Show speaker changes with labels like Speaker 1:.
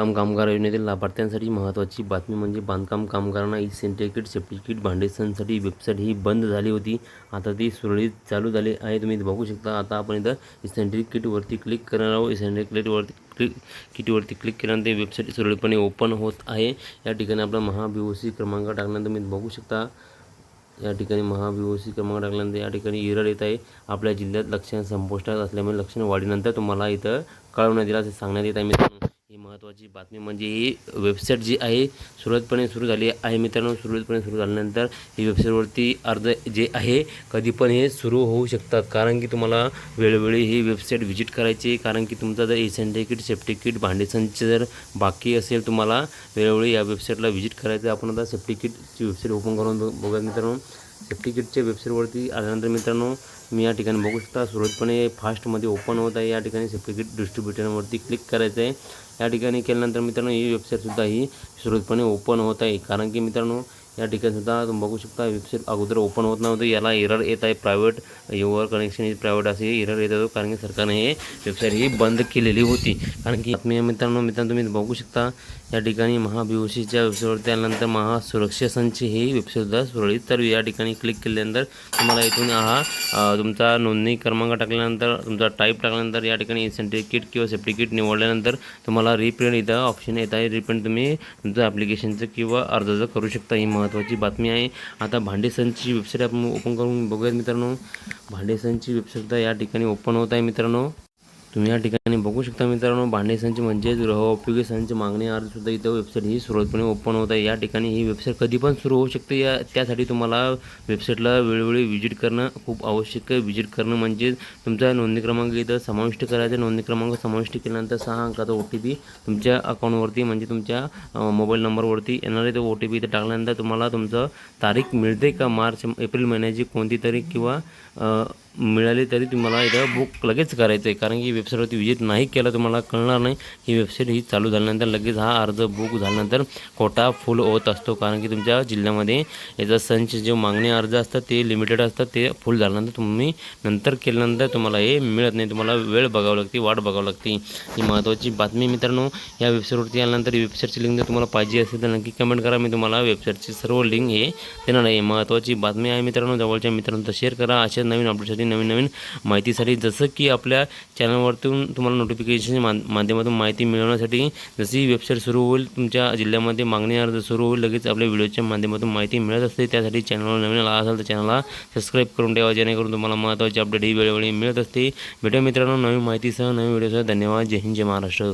Speaker 1: कामगार योजनेतील लाभार्थ्यांसाठी महत्त्वाची बातमी म्हणजे बांधकाम कामगारांना ई-सेंट्री किट, सेफ्टी किट, भांडे सणासाठी वेबसाईट ही बंद झाली होती. आता ती सुरळीत चालू झाली आहे. तुम्ही बघू शकता. आता आपण इथं ई-सेंट्री किटवरती क्लिक करणार आहोत. ई-सेंट्री किटवरती क्लिक केल्यानंतर वेबसाईट सुरळीतपणे ओपन होत आहे. या ठिकाणी आपला महा-बी-ओ-सी क्रमांक टाकल्यानंतर तुम्ही बघू शकता. या ठिकाणी महा-बी-ओ-सी क्रमांक टाकल्यानंतर या ठिकाणी एरर येत आहे. आपल्या जिल्ह्यात लक्षण संपुष्टात असल्यामुळे लक्षण वाढीनंतर तुम्हाला इथं कळवण्यात येईल असे सांगण्यात येत आहे. मित्रांनो, ही महत्त्वाची बातमी म्हणजे ही वेबसाईट जी आहे सुरळीतपणे सुरू झाली आहे. मित्रांनो, सुरळीतपणे सुरू झाल्यानंतर ही वेबसाईटवरती अर्ज जे आहे कधी पण हे सुरू होऊ शकतात. कारण की तुम्हाला वेळोवेळी ही वेबसाईट व्हिजिट करायची. कारण की तुमचा जर ई-सेंट्री किट, सेफ्टी किट, भांडे संच जर बाकी असेल तुम्हाला वेळोवेळी या वेबसाईटला व्हिजिट करायचं. आपण आता सेफ्टी किटची वेबसाईट ओपन करून बघूया. मित्रांनो, सेफ्टी किटच्या वेबसाईटवरती आल्यानंतर मित्रांनो मी या ठिकाणी बघू शकता सुरळीतपणे फास्टमध्ये ओपन होत आहे. या ठिकाणी सेफ्टी किट डिस्ट्रीब्युटरवरती क्लिक करायचं आहे. या ठिकाणी केल्यानंतर मित्रांनो ही वेबसाईटसुद्धा ही सुरळीतपणे ओपन होत आहे. कारण की मित्रांनो या ठिकाणीसुद्धा तुम्ही बघू शकता वेबसाईट अगोदर ओपन होत नव्हतं. याला एरर येत आहे. Private your connection is private असे एरर येत होतं. कारण की सरकारने हे वेबसाईट ही बंद केलेली होती. कारण की मित्रांनो तुम्ही बघू शकता या ठिकाणी महा-बी-ओ-सीच्या वेबसाईटवरती आल्यानंतर महासुरक्षा संच ही वेबसाईटसुद्धा सुरळीत चालू. या ठिकाणी क्लिक केल्यानंतर तुम्हाला इथून तुमचा नोंदणी क्रमांक टाकल्यानंतर तुमचा टाईप टाकल्यानंतर या ठिकाणी ई-सेंट्री किट किंवा सेफ्टी किट निवडल्यानंतर तुम्हाला रिप्रिंट इथं ऑप्शन येत आहे. रिप्रिंट तुम्ही तुमचं ॲप्लिकेशनचं किंवा अर्जाचं करू शकता. ही महत्त्वाची बातमी आहे. आता भांडे संचची वेबसाईट आपण ओपन करून बघूयात. मित्रांनो, भांडे संचची वेबसाईटसुद्धा या ठिकाणी ओपन होत आहे. मित्रांनो, तुम्ही या ठिकाणी बघू शकता. मित्रांनो, भांडे संच म्हणजे गृहोपयोगी संच मागणी अर्जसुद्धा इथं वेबसाईट ही सुरळीतपणे ओपन होत आहे. या ठिकाणी ही वेबसाईट कधी पण सुरू होऊ शकते. त्यासाठी तुम्हाला वेबसाईटला वेळोवेळी व्हिजिट करणं खूप आवश्यक आहे. व्हिजिट करणं म्हणजे तुमचा नोंदणी क्रमांक इथं समाविष्ट करायचा. नोंदणी क्रमांक समाविष्ट केल्यानंतर 6 अंकाचा OTP तुमच्या अकाउंटवरती म्हणजे तुमच्या मोबाईल नंबरवरती येणार आहे. तो OTP इथं टाकल्यानंतर तुम्हाला तुमचं तारीख मिळते का एप्रिल महिन्याची कोणती तारीख किंवा मिळाली तरी तुम्हाला इथं बुक लगेच करायचं आहे. कारण की वेबसाईटवरती व्हिजिट नाही केलं तुम्हाला कळणार नाही. ही वेबसाईट ही चालू झाल्यानंतर लगेच हा अर्ज बुक झाल्यानंतर कोटा फुल होत असतो. कारण की तुमच्या जिल्ह्यामध्ये याचा संच जे मागणी अर्ज असतात ते लिमिटेड असतात. ते फुल झाल्यानंतर तुम्ही नंतर केल्यानंतर तुम्हाला हे मिळत नाही. तुम्हाला वेळ बघावं लागते, वाट बघावं लागते. ही महत्त्वाची बातमी. मित्रांनो, या वेबसाईटवरती आल्यानंतर वेबसाईटची लिंक जर तुम्हाला पाहिजे असेल तर नक्की कमेंट करा. मी तुम्हाला वेबसाईटची सर्व लिंक हे देणार आहे. महत्त्वाची बातमी आहे मित्रांनो. जवळच्या मित्रांना शेअर करा. अशा नवीन अपडेटसाठी नवीन माहितीसाठी जसं की आपल्या चॅनलवरतून तुम्हाला नोटिफिकेशन माध्यमातून माहिती मिळवण्यासाठी जशी वेबसाईट सुरू होईल तुमच्या जिल्ह्यामध्ये मागणी अर्ज सुरू होईल लगेच आपल्या व्हिडिओच्या माध्यमातून माहिती मिळत असते. त्यासाठी चॅनलवर नवीन आला असेल तर चॅनलला सबस्क्राईब करून ठेवा जेणेकरून तुम्हाला महत्त्वाची अपडेट ही वेळोवेळी मिळत असते. भेटूया मित्रांनो नवीन माहितीसह नवीन व्हिडिओसह. धन्यवाद. जय हिंद, जय महाराष्ट्र.